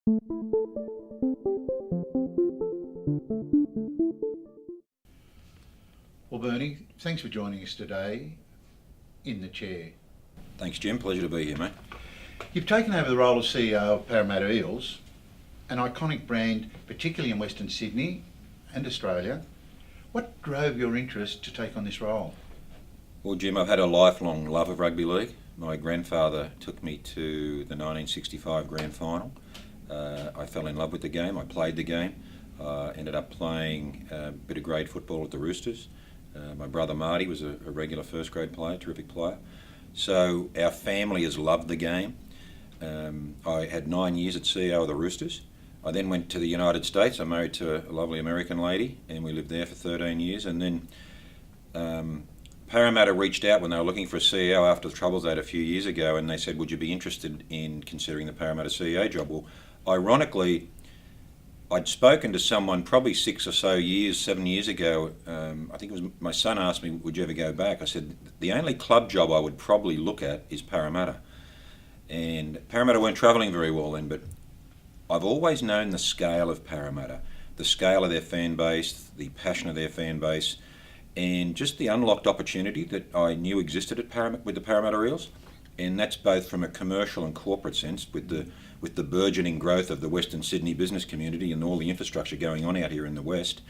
Well, Bernie, thanks for joining us today in the chair. Thanks, Jim. Pleasure to be here, mate. You've taken over the role of CEO of Parramatta Eels, an iconic brand, particularly in Western Sydney and Australia. What drove your interest to take on this role? Well, Jim, I've had a lifelong love of rugby league. My grandfather took me to the 1965 grand final. I fell in love with the game. I played the game. Ended up playing a bit of grade football at the Roosters. My brother Marty was a regular first grade player, terrific player. So our family has loved the game. I had 9 years at CEO of the Roosters. I then went to the United States. I married to a lovely American lady and we lived there for 13 years. And then Parramatta reached out when they were looking for a CEO after the troubles they had a few years ago, and they said, would you be interested in considering the Parramatta CEO job? Well, ironically, I'd spoken to someone probably 7 years ago. I think it was my son asked me, would you ever go back? I said, the only club job I would probably look at is Parramatta. And Parramatta weren't travelling very well then, but I've always known the scale of Parramatta, the scale of their fan base, the passion of their fan base, and just the unlocked opportunity that I knew existed at with the Parramatta Eels. And that's both from a commercial and corporate sense with the burgeoning growth of the Western Sydney business community and all the infrastructure going on out here in the West,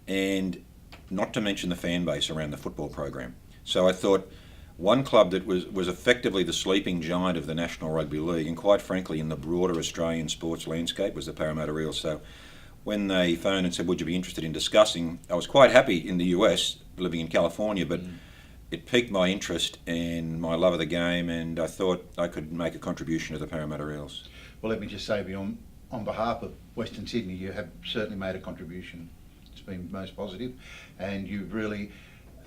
and not to mention the fan base around the football program. So I thought one club that was effectively the sleeping giant of the National Rugby League, and quite frankly in the broader Australian sports landscape, was the Parramatta Eels. So when they phoned and said, would you be interested in discussing, I was quite happy in the US, living in California, but it piqued my interest and my love of the game, and I thought I could make a contribution to the Parramatta Eels. Well, let me just say, on behalf of Western Sydney, you have certainly made a contribution. It's been most positive, and you've really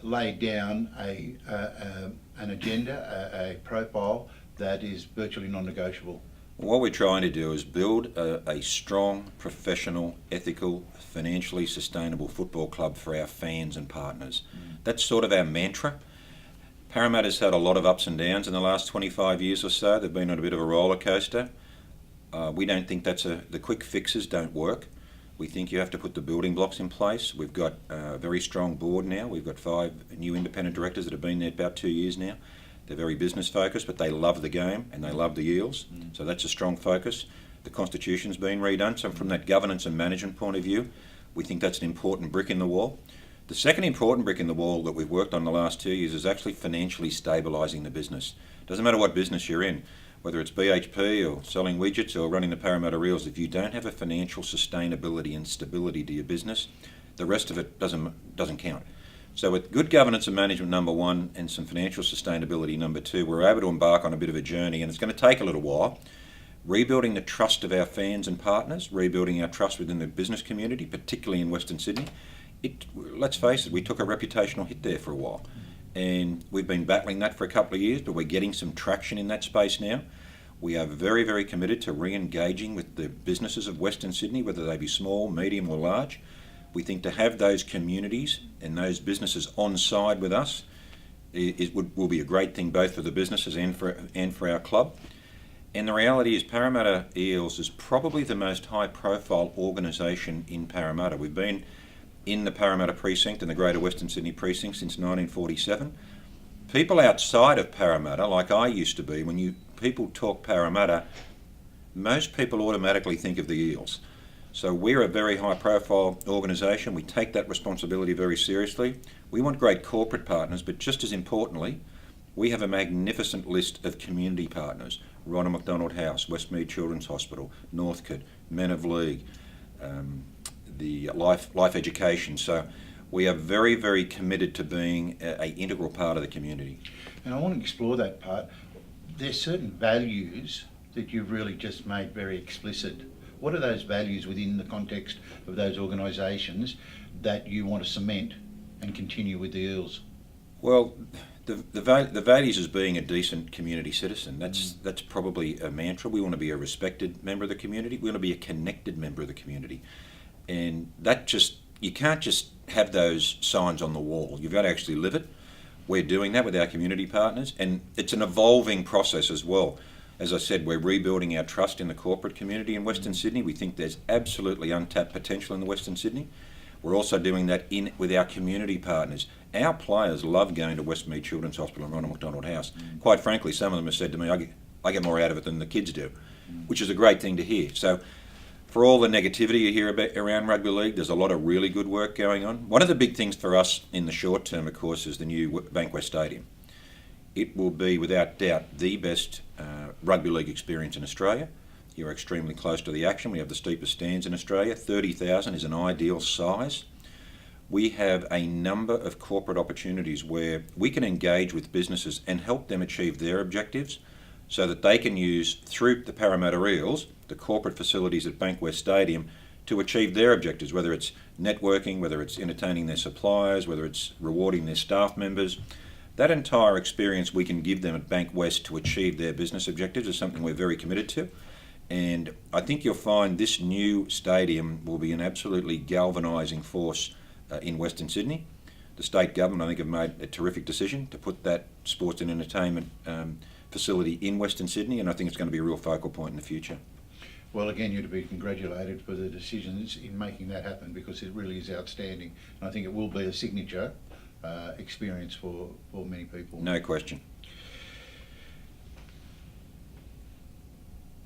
laid down an agenda, a profile that is virtually non-negotiable. What we're trying to do is build a strong, professional, ethical, financially sustainable football club for our fans and partners. That's sort of our mantra. Parramatta's had a lot of ups and downs in the last 25 years or so. They've been on a bit of a roller coaster. We don't think the quick fixes don't work. We think you have to put the building blocks in place. We've got a very strong board now. We've got 5 new independent directors that have been there about 2 years now. They're very business focused, but they love the game and they love the Eels. So that's a strong focus. The Constitution's been redone. So from that governance and management point of view, we think that's an important brick in the wall. The second important brick in the wall that we've worked on the last 2 years is actually financially stabilising the business. Doesn't matter what business you're in, whether it's BHP or selling widgets or running the Parramatta Eels, if you don't have a financial sustainability and stability to your business, the rest of it doesn't count. So with good governance and management, number one, and some financial sustainability, number two, we're able to embark on a bit of a journey, and it's going to take a little while, rebuilding the trust of our fans and partners, rebuilding our trust within the business community, particularly in Western Sydney. Let's face it, we took a reputational hit there for a while, and we've been battling that for a couple of years, but we're getting some traction in that space now. We are very, very committed to re-engaging with the businesses of Western Sydney, whether they be small, medium or large. We think to have those communities and those businesses on side with us will be a great thing both for the businesses and for our club. And the reality is Parramatta Eels is probably the most high-profile organisation in Parramatta. We've been in the Parramatta precinct and the Greater Western Sydney precinct since 1947. People outside of Parramatta, like I used to be, when people talk Parramatta, most people automatically think of the Eels. So we're a very high-profile organisation. We take that responsibility very seriously. We want great corporate partners, but just as importantly, we have a magnificent list of community partners. Ronald McDonald House, Westmead Children's Hospital, Northcote, Men of League, the Life Education. So we are very, very committed to being an integral part of the community. And I want to explore that part. There's certain values that you've really just made very explicit. What are those values within the context of those organisations that you want to cement and continue with the Eels? Well, the values as being a decent community citizen, that's probably a mantra. We want to be a respected member of the community. We want to be a connected member of the community. And you can't just have those signs on the wall. You've got to actually live it. We're doing that with our community partners, and it's an evolving process as well. As I said, we're rebuilding our trust in the corporate community in Western Sydney. We think there's absolutely untapped potential in the Western Sydney. We're also doing that with our community partners. Our players love going to Westmead Children's Hospital and Ronald McDonald House. Quite frankly, some of them have said to me, I get more out of it than the kids do, which is a great thing to hear. So for all the negativity you hear about around rugby league, there's a lot of really good work going on. One of the big things for us in the short term, of course, is the new Bankwest Stadium. It will be, without doubt, the best rugby league experience in Australia. You're extremely close to the action. We have the steepest stands in Australia. 30,000 is an ideal size. We have a number of corporate opportunities where we can engage with businesses and help them achieve their objectives so that they can use, through the Parramatta Eels, the corporate facilities at Bankwest Stadium, to achieve their objectives, whether it's networking, whether it's entertaining their suppliers, whether it's rewarding their staff members. That entire experience we can give them at Bankwest to achieve their business objectives is something we're very committed to. And I think you'll find this new stadium will be an absolutely galvanising force in Western Sydney. The state government, I think, have made a terrific decision to put that sports and entertainment facility in Western Sydney, and I think it's going to be a real focal point in the future. Well, again, you're to be congratulated for the decisions in making that happen, because it really is outstanding. And I think it will be a signature experience for many people. No question.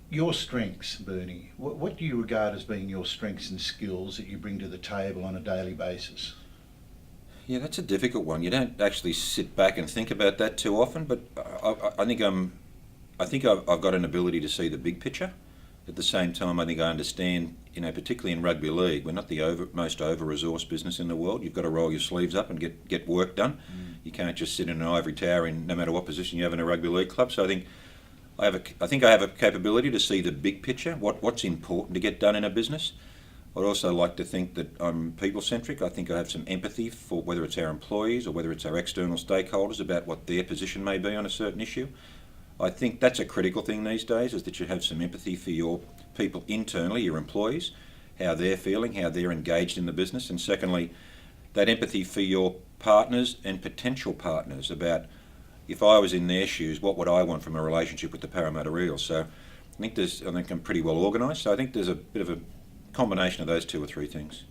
Your strengths, Bernie, what do you regard as being your strengths and skills that you bring to the table on a daily basis? Yeah, that's a difficult one. You don't actually sit back and think about that too often, but I think I've got an ability to see the big picture. At the same time, I think I understand, particularly in rugby league, we're not the most over-resourced business in the world. You've got to roll your sleeves up and get work done. You can't just sit in an ivory tower in no matter what position you have in a rugby league club. So I think I have a capability to see the big picture, what's important to get done in a business. I'd also like to think that I'm people-centric. I think I have some empathy for whether it's our employees or whether it's our external stakeholders about what their position may be on a certain issue. I think that's a critical thing these days, is that you have some empathy for your people internally, your employees, how they're feeling, how they're engaged in the business. And secondly, that empathy for your partners and potential partners about, if I was in their shoes, what would I want from a relationship with the Parramatta Eels? So I think I'm pretty well organised. So I think there's a bit of a combination of those two or three things.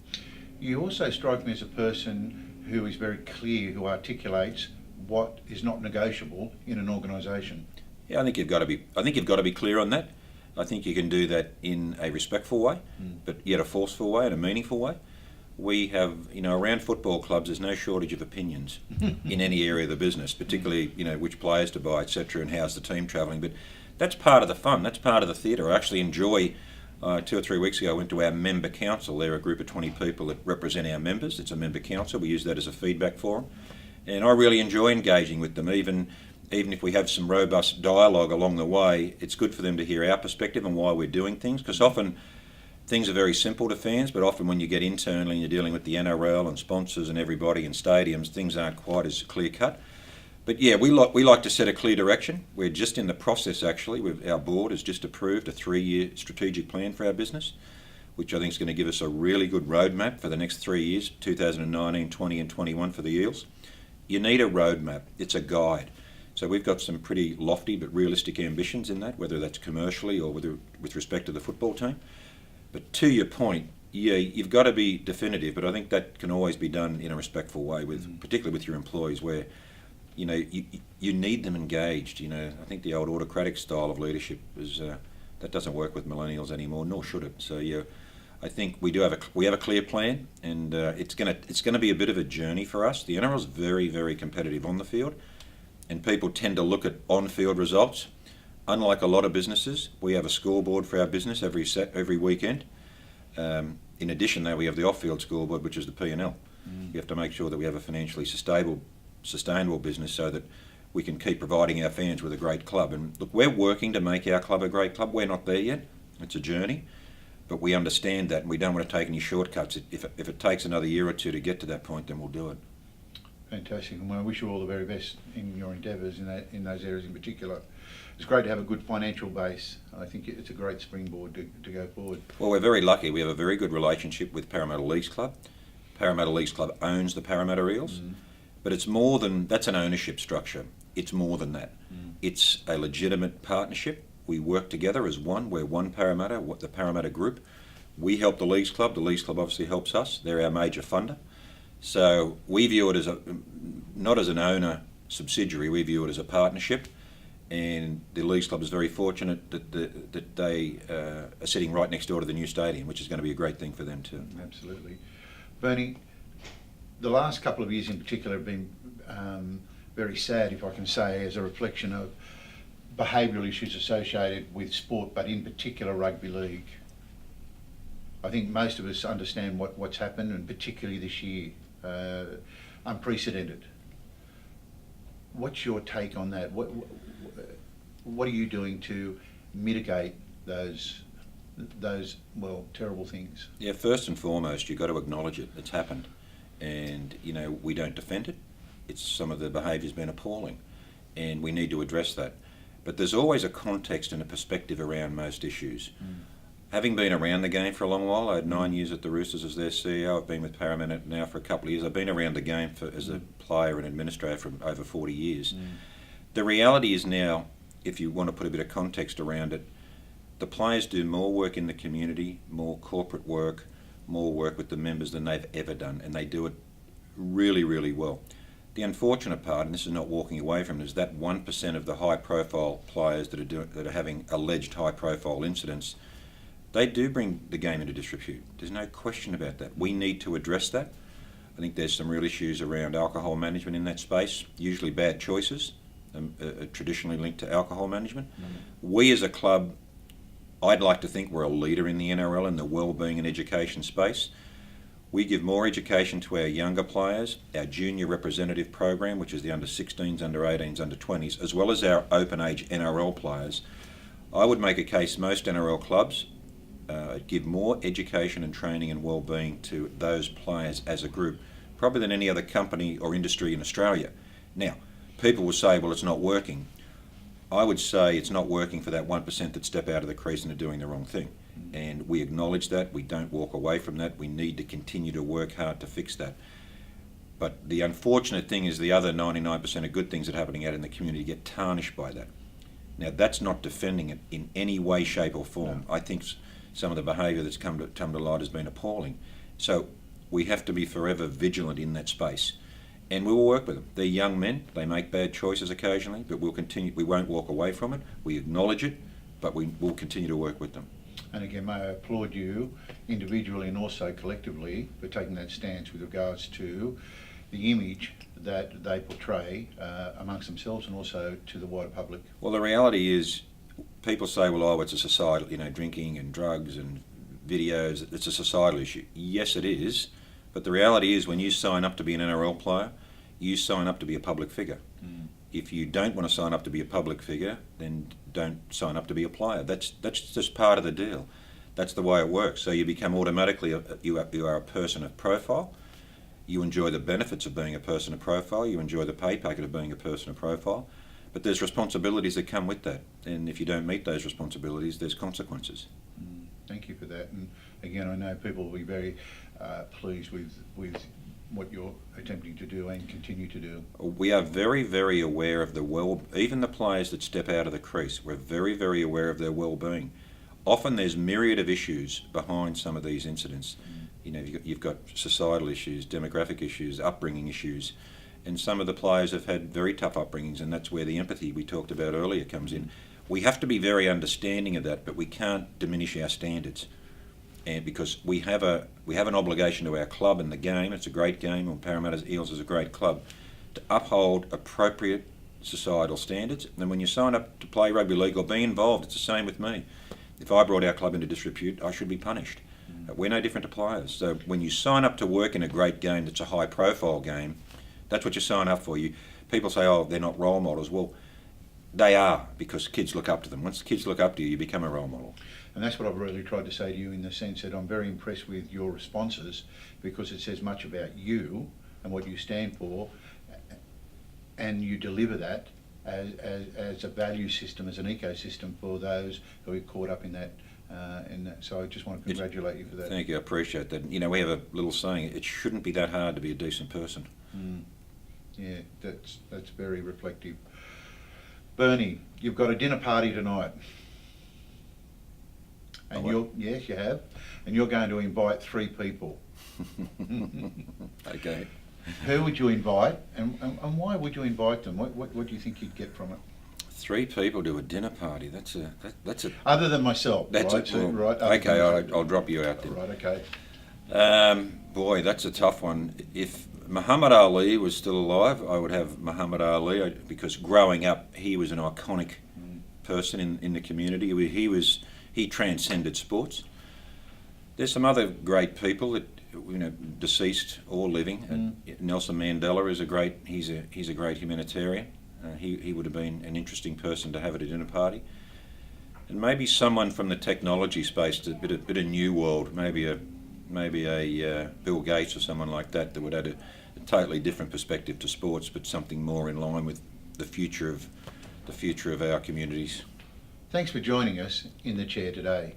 You also strike me as a person who is very clear, who articulates what is not negotiable in an organisation. Yeah, I think you've got to be clear on that. I think you can do that in a respectful way, but yet a forceful way and a meaningful way. We have, around football clubs, there's no shortage of opinions in any area of the business, particularly, which players to buy, etc., and how's the team travelling. But that's part of the fun. That's part of the theatre. I actually enjoy. 2 or 3 weeks ago, I went to our member council. They're a group of 20 people that represent our members. It's a member council. We use that as a feedback forum, and I really enjoy engaging with them. Even if we have some robust dialogue along the way, it's good for them to hear our perspective and why we're doing things, because often things are very simple to fans, but often when you get internally and you're dealing with the NRL and sponsors and everybody and stadiums, things aren't quite as clear cut. But yeah, we like to set a clear direction. We're just in the process, actually. Our board has just approved a 3-year strategic plan for our business, which I think is going to give us a really good roadmap for the next 3 years, 2019, 20 and 21 for the Eels. You need a roadmap. It's a guide. So we've got some pretty lofty but realistic ambitions in that, whether that's commercially or with respect to the football team. But to your point, yeah, you've got to be definitive, but I think that can always be done in a respectful way, particularly with your employees, where you need them engaged. I think the old autocratic style of leadership that doesn't work with millennials anymore, nor should it. So yeah, I think we have a clear plan, and it's gonna be a bit of a journey for us. The NRL is very, very competitive on the field, and people tend to look at on-field results. Unlike a lot of businesses, we have a scoreboard for our business every weekend. In addition, though, we have the off-field scoreboard, which is the P&L. We have to make sure that we have a financially sustainable business so that we can keep providing our fans with a great club. And look, we're working to make our club a great club. We're not there yet. It's a journey, but we understand that, and we don't want to take any shortcuts. If it takes another year or two to get to that point, then we'll do it. Fantastic, and I wish you all the very best in your endeavours in those areas in particular. It's great to have a good financial base. I think it's a great springboard to go forward. Well, we're very lucky. We have a very good relationship with Parramatta Leagues Club. Parramatta Leagues Club owns the Parramatta Eels, but it's more than that's an ownership structure. It's more than that. It's a legitimate partnership We work together as one. We're one Parramatta, the Parramatta Group. We help the Leagues Club. The Leagues Club obviously helps us. They're our major funder. So we view it as not as an owner subsidiary. We view it as a partnership. And the Leagues Club is very fortunate that they are sitting right next door to the new stadium, which is going to be a great thing for them too. Absolutely. Bernie, the last couple of years in particular have been very sad, if I can say, as a reflection of behavioural issues associated with sport, but in particular rugby league. I think most of us understand what's happened, and particularly this year, unprecedented. What's your take on that? What are you doing to mitigate those terrible things? Yeah, first and foremost, you've got to acknowledge it. It's happened, and we don't defend it. Some of the behaviour's been appalling, and we need to address that. But there's always a context and a perspective around most issues. Having been around the game for a long while, I had 9 years at the Roosters as their CEO. I've been with Parramatta now for a couple of years. I've been around the game as a player and administrator for over 40 years. The reality is now, if you want to put a bit of context around it, the players do more work in the community, more corporate work, more work with the members than they've ever done, and they do it really, really well. The unfortunate part, and this is not walking away from it, is that 1% of the high-profile players that are having alleged high-profile incidents, they do bring the game into disrepute. There's no question about that. We need to address that. I think there's some real issues around alcohol management in that space, usually bad choices, traditionally linked to alcohol management. We as a club, I'd like to think we're a leader in the NRL in the wellbeing and education space. We give more education to our younger players, our junior representative program, which is the under-16s, under-18s, under-20s, as well as our open-age NRL players. I would make a case most NRL clubs give more education and training and wellbeing to those players as a group, probably than any other company or industry in Australia. Now, people will say, well, it's not working. I would say it's not working for that 1% that step out of the crease and are doing the wrong thing. And we acknowledge that. We don't walk away from that. We need to continue to work hard to fix that. But the unfortunate thing is the other 99% of good things that are happening out in the community get tarnished by that. Now, that's not defending it in any way, shape or form. No. I think some of the behaviour that's come to light has been appalling. So we have to be forever vigilant in that space. And we will work with them. They're young men. They make bad choices occasionally, but we'll continue. We won't walk away from it. We acknowledge it, but we will continue to work with them. And again, may I applaud you individually and also collectively for taking that stance with regards to the image that they portray amongst themselves and also to the wider public. Well, the reality is, people say, well, oh, it's a societal, drinking and drugs and videos, it's a societal issue. Yes, it is. But the reality is, when you sign up to be an NRL player, you sign up to be a public figure. If you don't want to sign up to be a public figure, then don't sign up to be a player. That's just part of the deal. That's the way it works. So you become automatically, you are a person of profile. You enjoy the benefits of being a person of profile. You enjoy the pay packet of being a person of profile. But there's responsibilities that come with that. And if you don't meet those responsibilities, there's consequences. Thank you for that. And again, I know people will be very pleased with what you're attempting to do and continue to do. We are very, very aware of even the players that step out of the crease, we're very, very aware of their well-being. Often there's myriad of issues behind some of these incidents. You've got societal issues, demographic issues, upbringing issues, and some of the players have had very tough upbringings, and that's where the empathy we talked about earlier comes in. We have to be very understanding of that, but we can't diminish our standards. And because we have an obligation to our club and the game, it's a great game, and Parramatta Eels is a great club, to uphold appropriate societal standards. And when you sign up to play rugby league or be involved, it's the same with me. If I brought our club into disrepute, I should be punished. We're no different to players. So when you sign up to work in a great game that's a high-profile game, that's what you sign up for. People say, oh, they're not role models. Well, they are, because kids look up to them. Once the kids look up to you, you become a role model. And that's what I've really tried to say to you, in the sense that I'm very impressed with your responses, because it says much about you and what you stand for, and you deliver that as a value system, as an ecosystem for those who are caught up in that. So I just want to congratulate you for that. Thank you, I appreciate that. We have a little saying, it shouldn't be that hard to be a decent person. Yeah, that's very reflective. Bernie, you've got a dinner party tonight. And yes, you have, and you're going to invite 3 people. Okay. Who would you invite, and why would you invite them? What do you think you'd get from it? 3 people to a dinner party. That's a Other than myself, that's right? a, well, right. okay. I'll drop you out there. Right. Okay. Boy, that's a tough one. If Muhammad Ali was still alive, I would have Muhammad Ali because growing up, he was an iconic person in the community. He transcended sports. There's some other great people that deceased or living. Nelson Mandela is he's a great humanitarian. He would have been an interesting person to have at a dinner party. And maybe someone from the technology space, a bit of new world, maybe a Bill Gates or someone like that would add a totally different perspective to sports, but something more in line with the future of our communities. Thanks for joining us in the chair today.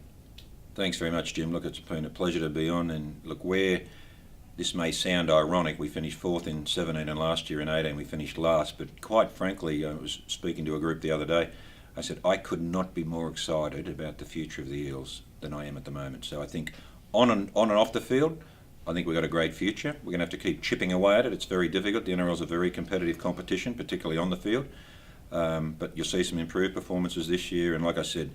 Thanks very much, Jim. Look, it's been a pleasure to be on, and look, where this may sound ironic, we finished 4th in 17 and last year in 18 we finished last, but quite frankly, I was speaking to a group the other day, I said I could not be more excited about the future of the Eels than I am at the moment. So I think on and off the field, I think we've got a great future. We're going to have to keep chipping away at it. It's very difficult. The NRL is a very competitive competition, particularly on the field. But you'll see some improved performances this year. And like I said,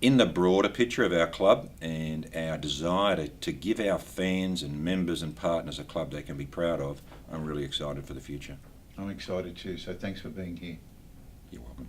in the broader picture of our club and our desire to give our fans and members and partners a club they can be proud of, I'm really excited for the future. I'm excited too, so thanks for being here. You're welcome.